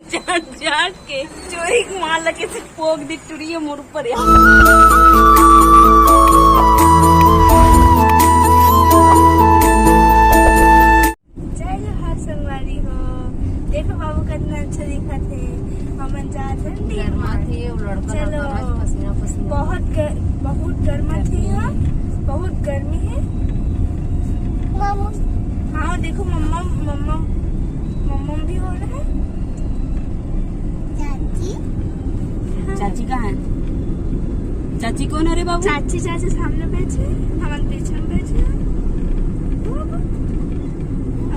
चाट के चोरी मार लगे से पोक दी टुरी मोर ऊपर देखो बाबू कितना अच्छा दिखा थे हम जाते चलो बहुत गर्मा थी यहाँ बहुत गर्मी है। हाँ देखो मम्मा मम्मा मम्मा भी हो रहा है। चाची चाची कहाँ है? चाची कौन है रे बाबू? चाची चाची सामने बैठे हमारे पीछे में बैठे।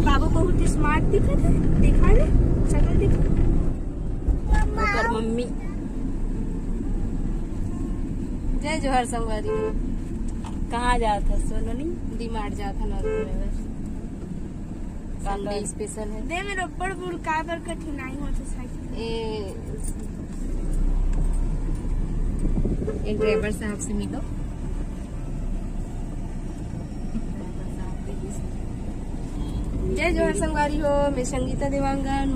बाबू बहुत स्मार्ट दिखा थे दिखा रहे शक्ल दिखा और मम्मी जय जोहर संगवारी। कहाँ जाता सोनू नहीं डीमार्ट जाता नगर संडे स्पेशल है। दे मेरे ऊपर बुरकाबर कठिनाई होती साइकिल एक ड्राइवर साहब से मिलो। जय जोहर संगवारी हो, मैं संगीता देवांगन।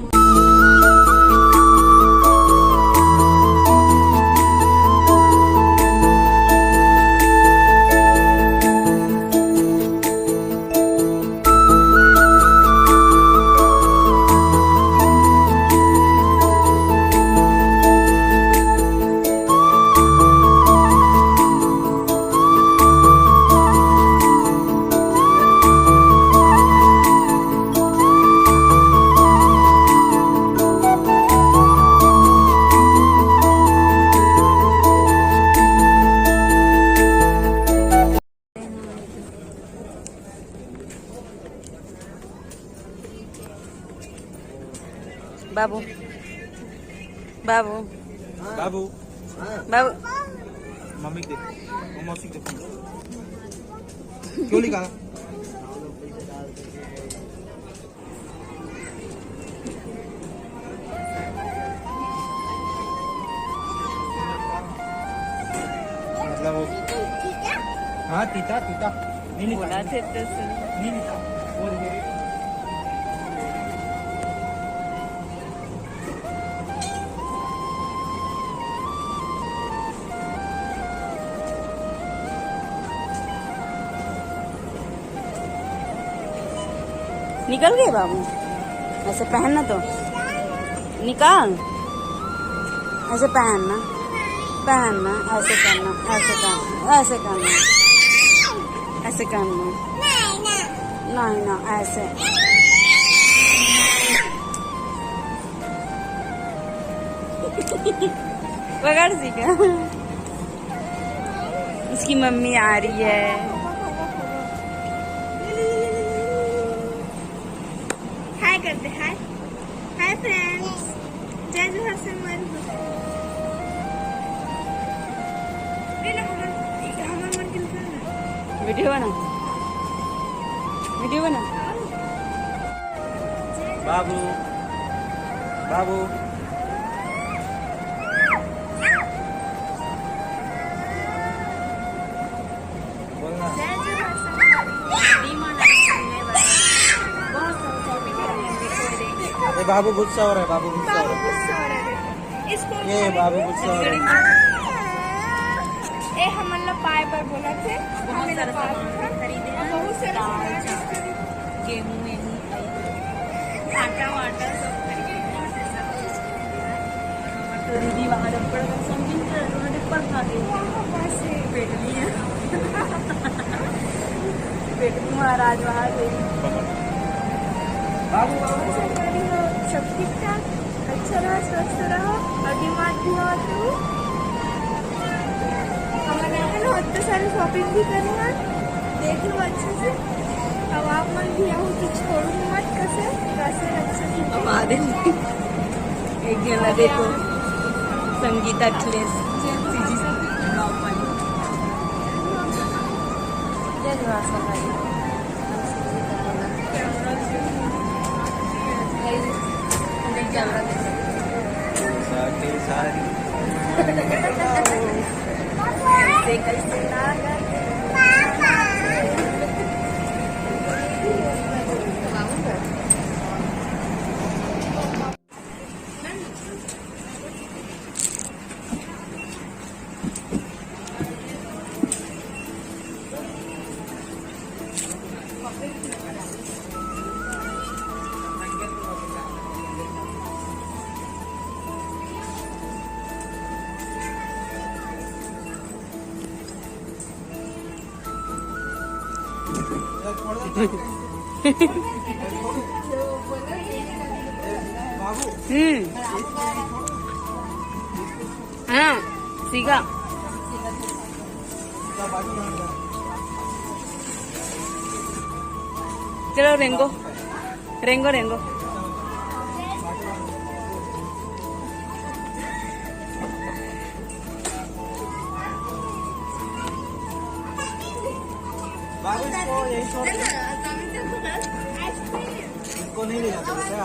बाबू बाबू बाबू बाबू मम्मी के वो मौसी के क्यों लिखा? मतलब हाँ तीता तीता नहीं लिखा बोला थे तो नहीं लिखा वो निकल गए बाबू। ऐसे पहनना तो निकाल ऐसे पहनना पहनना ऐसे करना ऐसे करना ऐसे करना ऐसे करना नहीं ना ऐसे पकड़ सीखा। उसकी मम्मी आ रही है। हाय करते हाय हाय फ्रेंड्स जय जोहर संगवारी हो। वीडियो बना वीडियो बना। बाबू बाबू बोलना। अरे बाबू गुस्सा हो रहा है बाबू गुस्सा हो रहा है ये बाबू गुस्सा हो रहा है। ए हम मतलब पाए पर बोला थे बहुत सारा खरीदे बहुत सारा गेहूं वेहूं आटा वाटा सब खरीदे। तो दीदी वहाँ पर समझी पर खा गई पेट लिया पेट महाराज वहाँ गई। बाबू सब ठीक ठाक अच्छा रहा स्वस्थ रहो और डिमांड भी होते हो। हमारे इतने सारे शॉपिंग भी करना देख लो अच्छे से। अब आप मन भी आओ तो छोड़ो मत कैसे कैसे अच्छे से एक गला देखो संगीता अखिलेश कैसे बाबू हाँ सीखा चलो रेंगो रेंगो रेंगो बाबू इसको यही छोड़ दे। इसको नहीं ले जाते क्या?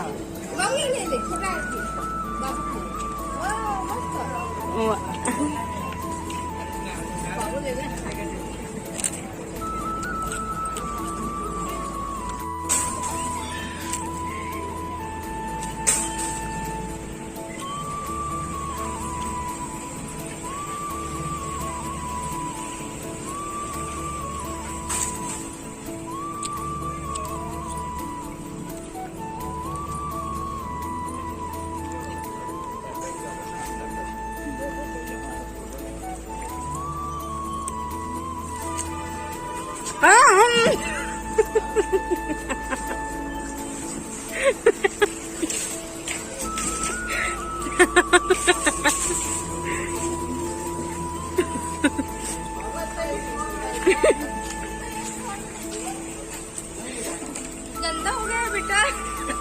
गंदा हो गया बेटा।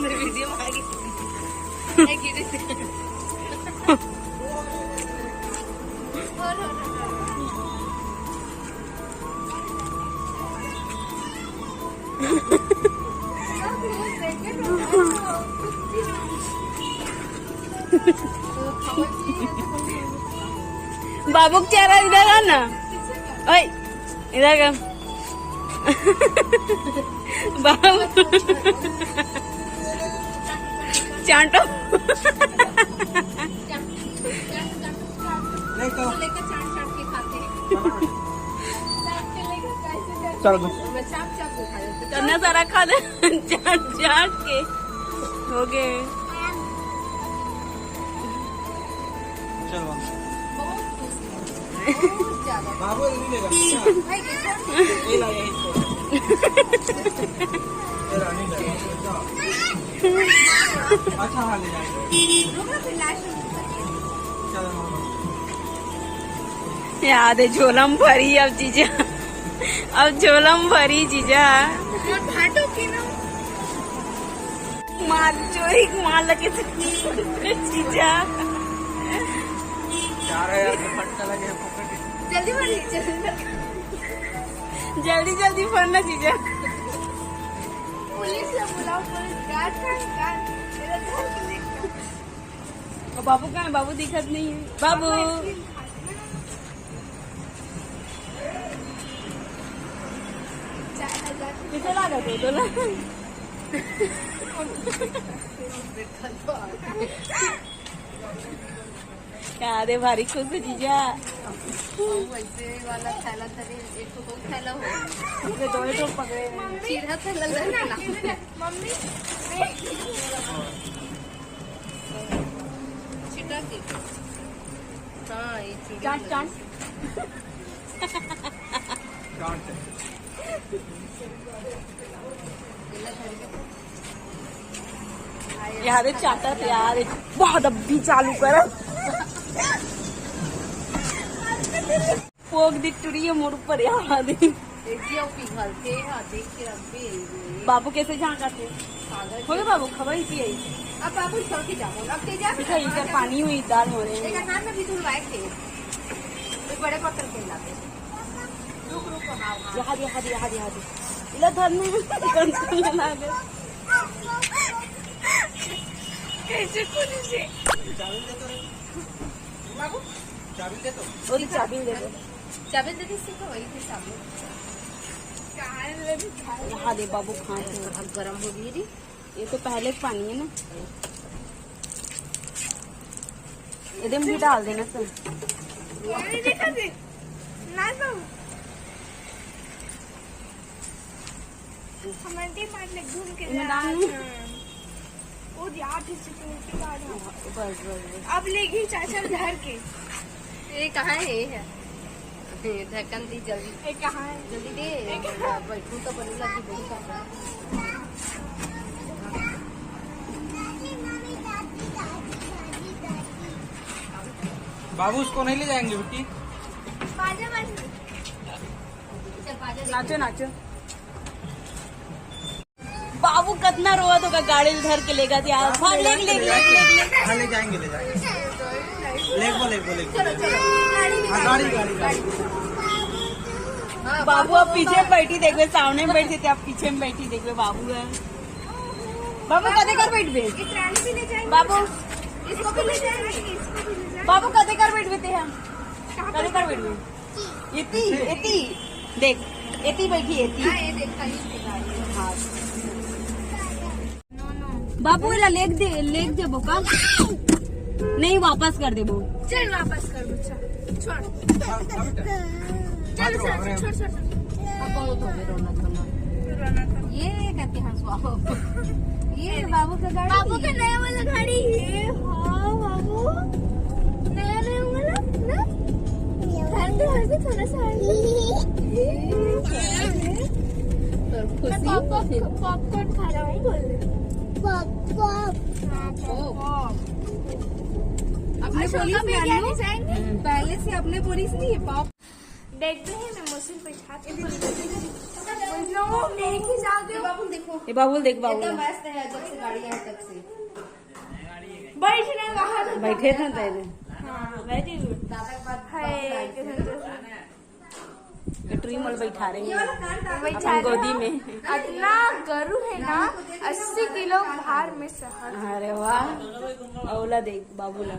वीडियो में आ गई। बाबू का चेहरा इधर है ना, ओए इधर का बाबू चांटो लेकर चाट चाट के खाते हैं। चल मैं चाट चाट के खा जाती हूँ। करना सारा खा दे चाट चाट के हो गए। चल बहुत खुशी हूँ, बहुत ज्यादा। बाबू ये नहीं लेगा क्या? भाई कितना ये ला यही इसको। ये ला नहीं लेगा। अच्छा हाँ ले जाएंगे। रुको फिर लास्ट में चल याद है झोलम भरी अब जीजा, अब झोलम भरी जीजा भाटो के ना माल चोरी माल लगे जीजा 4000 के फटका लगे पकड़ के। जल्दी भर लीजिए। जल्दी जल्दी भरना जीजा। पुलिस से बुलाओ, पुलिस गार्ड का गार्ड मेरा घर के लेके। और बाबू कहाँ है? बाबू दिखत नहीं है। बाबू किसे ला गए तो ना क्या दे भारी खुश है जीजा। वैसे वाला थैला तरी एक तो थैला हो हमने दो ही तो पकड़े हैं। सीधा थैला लग रहा है मम्मी छिटा के। हाँ ये चीज चाट चाट यार चाटा थे यार बहुत अभी चालू कर पोक दी टुरी है मोड़ पर यार देखिए पिघलते हैं देख के रखते हैं। बाबू कैसे झांकाते हो गए बाबू खबर ही थी अब बाबू छोड़ के जाओ अब ते जा इधर पानी हुई दाल हो रहे एक हैं। हाथ में भी दूर लाए थे एक बड़े पत्थर के लाते रुक रुक हाँ यहाँ इधर धर में कैसे खुद से बाबू चाबी दे तो। वो चाबी दे दो चाबी दे दीजिए तो वही थे चाबी यहाँ दे बाबू खाए अब गरम हो गई री ये तो पहले पानी है ना एकदम भी डाल देना सर बस अब लेगी चाचा घर के ये कहाँ है ये है ढक्कन दी जल्दी। ये कहाँ है? जल्दी दे बैठू तो बड़ी लगी बड़ी कपड़ा। बाबू उसको नहीं ले जाएंगे बेटी। बाजा बाजा। चल पाजा दे। नाचो नाचो। बाबू कितना रोवत होगा गाड़ी धर के लेगा यार। हाँ ले ले ले ले हाँ ले जाएंगे ले जाएंगे। ले चलो चलो हाँ गाड़ी गाड़ी गाड़ी। हाँ, बाबू अब पीछे बैठी देखवे, सामने में बैठी थी अब पीछे में बैठी देखवे। बाबू है बाबू कदे कर बैठ बे। बाबू इसको भी ले जाएंगे। बाबू कदे कर बैठ बेते हैं कदे कर बैठ बे। इती इती देख इती बैठी इती। हाँ ये देखा ही देखा। हाँ बाबू इला लेग दे बोका नहीं वापस कर दे वो। चल वापस कर बच्चा छोड़। चल छोड़ छोड़ छोड़। अब बहुत हो गए रोना धोना। ये करके हंसवाओ। ये बाबू का गाड़ी। बाबू का नया वाला गाड़ी। हाँ बाबू नया नया वाला ना हर से थोड़ा सा पॉपकॉर्न खा रहा हूँ बोल रहे। अपने पुलिस में पहले से अपने पुलिस नहीं है पॉप। देखते हैं मैं मशीन पे छात लेके जाओगे बाबू देखो। ये बाबुल देख बाबुल एकदम मस्त है जब से गाड़ी है तब से। बैठना बाहर बैठे थे तेरे। हाँ बैठी दादा के बाद ट्री मल बैठा रहे हैं बैठा अपन गोदी में। इतना गरु है ना 80 किलो भार में शहर। अरे वाह औला देख बाबूला।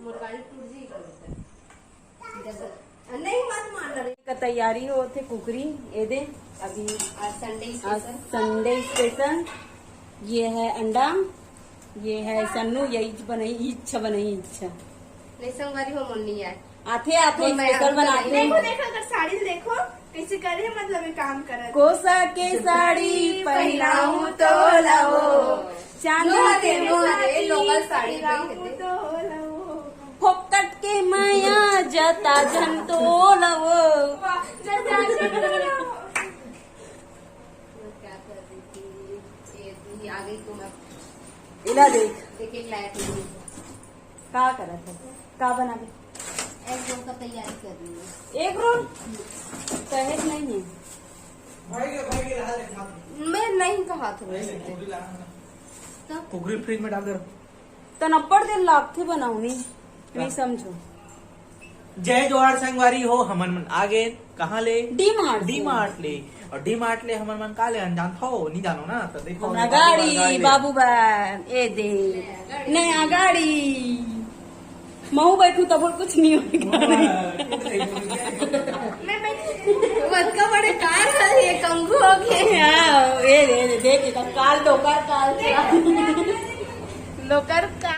मुर्गाड़ी टूट जाएगी। नहीं मत मान रहे। का तैयारी हो थे कुकरी ये दे अभी आज संडे आज स्पेशल। Sunday special. ये है अंडा ये है सन्नू यही बनाई इच्छा बनाई इच्छा नहीं संगवारी हो मुन्नी है। आथे आथे वो मैं स्पेशल आपको बनाते हैं। देखो देखो अगर साड़ी देखो कैसे करे मतलब ये काम करे। कोसा के साड़ी पहनाऊं तो लाओ चांदी के लोकल साड़ी फोकट के माया जता जन तो लाओ। क्या कर रही थी ये आ गई तुम। इला देख एक एक लायक नहीं। का करा था का बना के एक दो का तैयारी कर रही है। एक रोल सहेज नहीं है। मैं नहीं कहा था वैसे। कुकरी फ्रिज में डाल दे। तो नब्बड़ दिन लाख थे बनाऊनी नहीं समझो। जय जोहार संगवारी हो हमन मन आगे कहाँ ले डी मार्ट डी मार्ट ले और डी मार्ट ले हमन मन का ले अनजान हो नहीं जानो ना तो देखो हमरा गाड़ी बाबू बहन ए दे नया गाड़ी महू बैठू तब कुछ नहीं होगा। मत का बड़े कार है ये कंगू हो गए। ये देख काल डोकर काल लोकर का